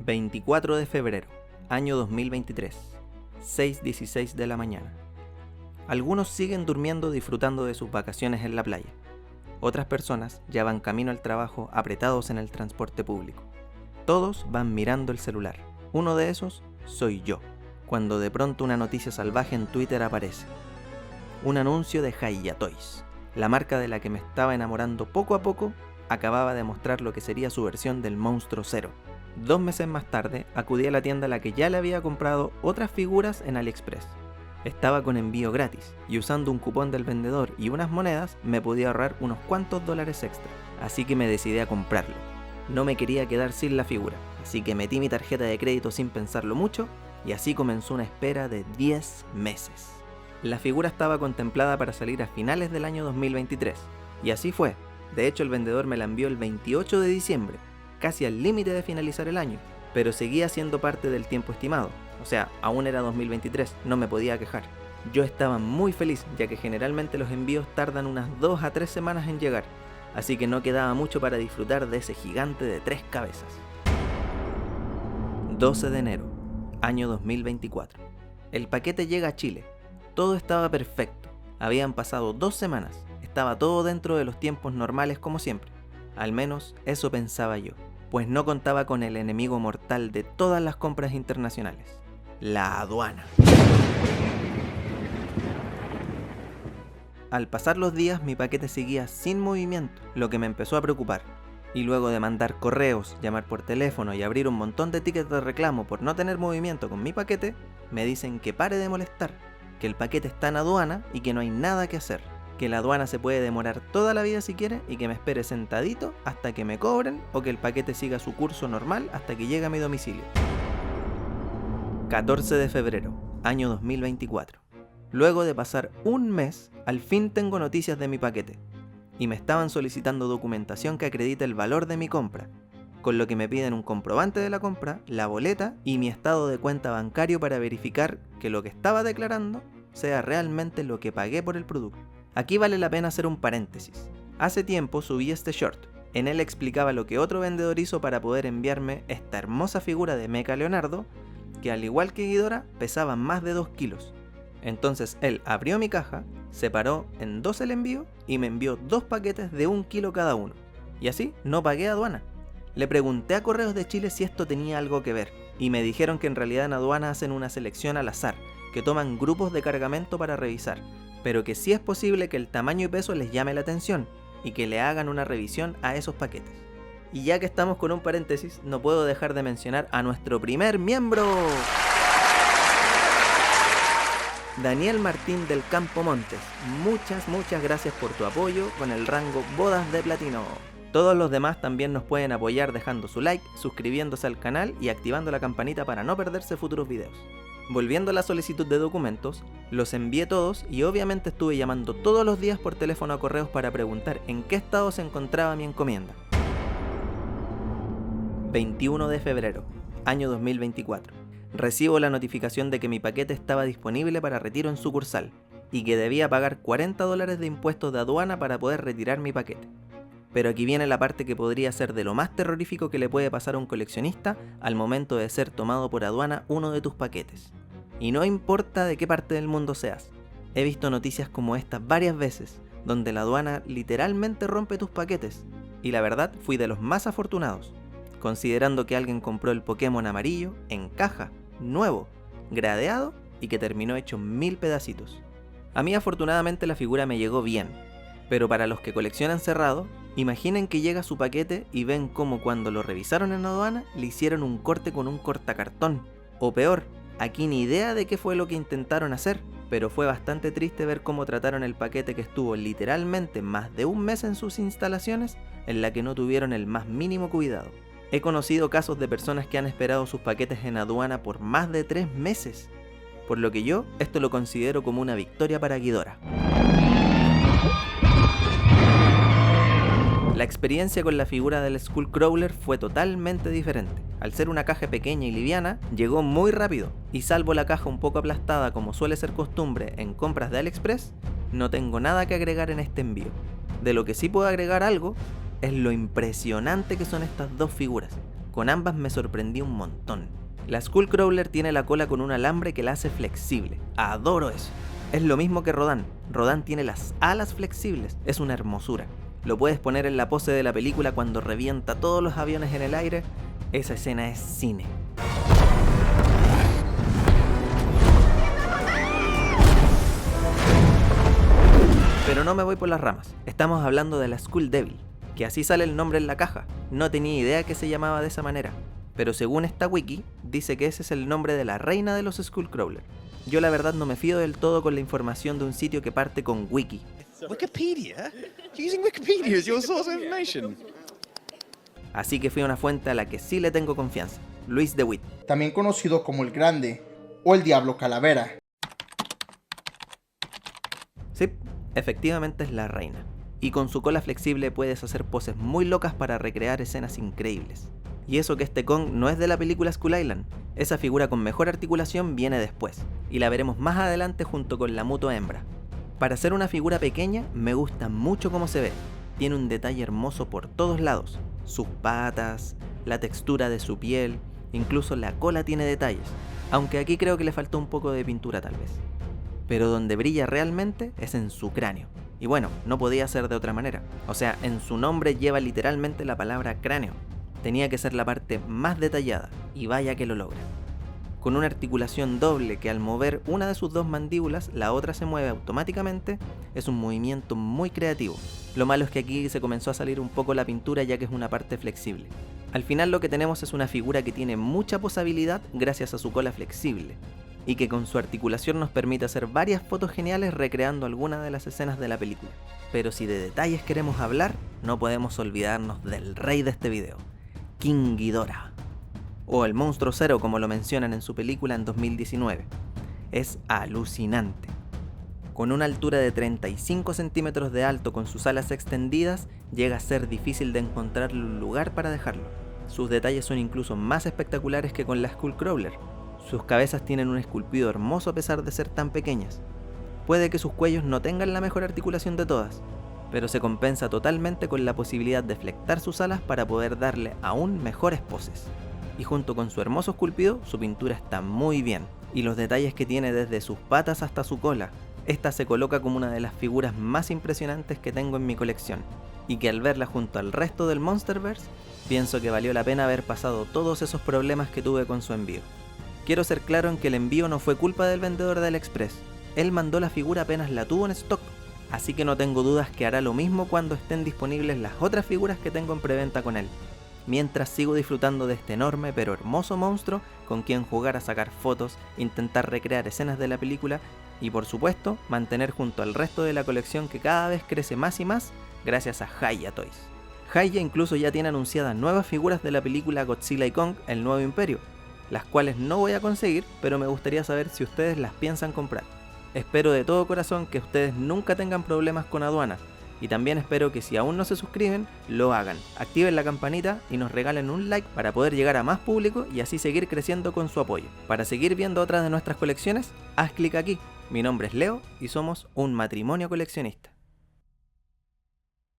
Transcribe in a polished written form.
24 de febrero, año 2023, 6:16 de la mañana. Algunos siguen durmiendo disfrutando de sus vacaciones en la playa. Otras personas ya van camino al trabajo apretados en el transporte público. Todos van mirando el celular. Uno de esos soy yo, cuando de pronto una noticia salvaje en Twitter aparece. Un anuncio de Hiya Toys, la marca de la que me estaba enamorando poco a poco, acababa de mostrar lo que sería su versión del Monstruo Zero. 2 meses más tarde, acudí a la tienda a la que ya le había comprado otras figuras en AliExpress. Estaba con envío gratis, y usando un cupón del vendedor y unas monedas, me podía ahorrar unos cuantos dólares extra, así que me decidí a comprarlo. No me quería quedar sin la figura, así que metí mi tarjeta de crédito sin pensarlo mucho, y así comenzó una espera de 10 meses. La figura estaba contemplada para salir a finales del año 2023, y así fue. De hecho, el vendedor me la envió el 28 de diciembre, casi al límite de finalizar el año, pero seguía siendo parte del tiempo estimado, o sea, aún era 2023, no me podía quejar. Yo estaba muy feliz, ya que generalmente los envíos tardan unas 2 a 3 semanas en llegar, así que no quedaba mucho para disfrutar de ese gigante de 3 cabezas. 12 de enero, año 2024. El paquete llega a Chile. Todo estaba perfecto. Habían pasado 2 semanas. Estaba todo dentro de los tiempos normales como siempre. Al menos eso pensaba yo, pues no contaba con el enemigo mortal de todas las compras internacionales: la aduana. Al pasar los días, mi paquete seguía sin movimiento, lo que me empezó a preocupar. Y luego de mandar correos, llamar por teléfono y abrir un montón de tickets de reclamo por no tener movimiento con mi paquete, me dicen que pare de molestar, que el paquete está en aduana y que no hay nada que hacer, que la aduana se puede demorar toda la vida si quiere y que me espere sentadito hasta que me cobren o que el paquete siga su curso normal hasta que llegue a mi domicilio. 14 de febrero, año 2024. Luego de pasar un mes, al fin tengo noticias de mi paquete, y me estaban solicitando documentación que acredite el valor de mi compra, con lo que me piden un comprobante de la compra, la boleta y mi estado de cuenta bancario para verificar que lo que estaba declarando sea realmente lo que pagué por el producto. Aquí vale la pena hacer un paréntesis. Hace tiempo subí este short. En él explicaba lo que otro vendedor hizo para poder enviarme esta hermosa figura de Mecha Leonardo, que al igual que Ghidorah pesaba más de 2 kilos. Entonces él abrió mi caja, separó en 2 el envío y me envió 2 paquetes de 1 kilo cada uno. Y así no pagué aduana. Le pregunté a Correos de Chile si esto tenía algo que ver, y me dijeron que en realidad en aduana hacen una selección al azar, que toman grupos de cargamento para revisar, pero que sí es posible que el tamaño y peso les llame la atención, y que le hagan una revisión a esos paquetes. Y ya que estamos con un paréntesis, no puedo dejar de mencionar a nuestro primer miembro, Daniel Martín del Campo Montes. Muchas gracias por tu apoyo con el rango Bodas de Platino. Todos los demás también nos pueden apoyar dejando su like, suscribiéndose al canal y activando la campanita para no perderse futuros videos. Volviendo a la solicitud de documentos, los envié todos y obviamente estuve llamando todos los días por teléfono a Correos para preguntar en qué estado se encontraba mi encomienda. 21 de febrero, año 2024. Recibo la notificación de que mi paquete estaba disponible para retiro en sucursal y que debía pagar $40 de impuestos de aduana para poder retirar mi paquete. Pero aquí viene la parte que podría ser de lo más terrorífico que le puede pasar a un coleccionista al momento de ser tomado por aduana uno de tus paquetes. Y no importa de qué parte del mundo seas. He visto noticias como estas varias veces, donde la aduana literalmente rompe tus paquetes, y la verdad fui de los más afortunados, considerando que alguien compró el Pokémon amarillo en caja, nuevo, gradeado y que terminó hecho 1000 pedacitos. A mí afortunadamente la figura me llegó bien, pero para los que coleccionan cerrado, imaginen que llega su paquete y ven como cuando lo revisaron en aduana le hicieron un corte con un cortacartón. O peor, aquí ni idea de qué fue lo que intentaron hacer, pero fue bastante triste ver cómo trataron el paquete que estuvo literalmente más de un mes en sus instalaciones, en la que no tuvieron el más mínimo cuidado. He conocido casos de personas que han esperado sus paquetes en aduana por más de 3 meses, por lo que yo esto lo considero como una victoria para Ghidorah. La experiencia con la figura del Skullcrawler fue totalmente diferente. Al ser una caja pequeña y liviana, llegó muy rápido, y salvo la caja un poco aplastada como suele ser costumbre en compras de AliExpress, no tengo nada que agregar en este envío. De lo que sí puedo agregar algo es lo impresionante que son estas 2 figuras. Con ambas me sorprendí un montón. La Skullcrawler tiene la cola con un alambre que la hace flexible. Adoro eso. Es lo mismo que Rodan. Rodan tiene las alas flexibles. Es una hermosura. Lo puedes poner en la pose de la película cuando revienta todos los aviones en el aire. Esa escena es cine. Pero no me voy por las ramas. Estamos hablando de la Skull Devil, que así sale el nombre en la caja. No tenía idea que se llamaba de esa manera. Pero según esta wiki, dice que ese es el nombre de la reina de los Skullcrawler. Yo la verdad no me fío del todo con la información de un sitio que parte con wiki. Wikipedia? You're using Wikipedia as your source of information. Así que fui a una fuente a la que sí le tengo confianza. Luis DeWitt. También conocido como el Grande o el Diablo Calavera. Sí, efectivamente es la reina. Y con su cola flexible puedes hacer poses muy locas para recrear escenas increíbles. Y eso que este Kong no es de la película Skull Island. Esa figura con mejor articulación viene después, y la veremos más adelante junto con la Muto hembra. Para ser una figura pequeña, me gusta mucho cómo se ve. Tiene un detalle hermoso por todos lados. Sus patas, la textura de su piel, incluso la cola tiene detalles. Aunque aquí creo que le faltó un poco de pintura tal vez. Pero donde brilla realmente es en su cráneo. Y bueno, no podía ser de otra manera. O sea, en su nombre lleva literalmente la palabra cráneo. Tenía que ser la parte más detallada, y vaya que lo logra. Con una articulación doble que al mover una de sus dos mandíbulas, la otra se mueve automáticamente, es un movimiento muy creativo. Lo malo es que aquí se comenzó a salir un poco la pintura ya que es una parte flexible. Al final lo que tenemos es una figura que tiene mucha posabilidad gracias a su cola flexible, y que con su articulación nos permite hacer varias fotos geniales recreando algunas de las escenas de la película. Pero si de detalles queremos hablar, no podemos olvidarnos del rey de este video, King Ghidorah, o el Monstruo Cero como lo mencionan en su película en 2019. Es alucinante. Con una altura de 35 centímetros de alto con sus alas extendidas, llega a ser difícil de encontrarle un lugar para dejarlo. Sus detalles son incluso más espectaculares que con la Skullcrawler. Sus cabezas tienen un esculpido hermoso a pesar de ser tan pequeñas. Puede que sus cuellos no tengan la mejor articulación de todas, pero se compensa totalmente con la posibilidad de flectar sus alas para poder darle aún mejores poses. Y junto con su hermoso esculpido, su pintura está muy bien, y los detalles que tiene desde sus patas hasta su cola. Esta se coloca como una de las figuras más impresionantes que tengo en mi colección, y que al verla junto al resto del Monsterverse, pienso que valió la pena haber pasado todos esos problemas que tuve con su envío. Quiero ser claro en que el envío no fue culpa del vendedor de AliExpress, él mandó la figura apenas la tuvo en stock, así que no tengo dudas que hará lo mismo cuando estén disponibles las otras figuras que tengo en preventa con él. Mientras sigo disfrutando de este enorme pero hermoso monstruo con quien jugar a sacar fotos, intentar recrear escenas de la película y por supuesto mantener junto al resto de la colección que cada vez crece más y más gracias a Hiya Toys. Hiya incluso ya tiene anunciadas nuevas figuras de la película Godzilla y Kong, el nuevo imperio, las cuales no voy a conseguir, pero me gustaría saber si ustedes las piensan comprar. Espero de todo corazón que ustedes nunca tengan problemas con aduanas. Y también espero que si aún no se suscriben, lo hagan. Activen la campanita y nos regalen un like para poder llegar a más público y así seguir creciendo con su apoyo. Para seguir viendo otras de nuestras colecciones, haz clic aquí. Mi nombre es Leo y somos un matrimonio coleccionista.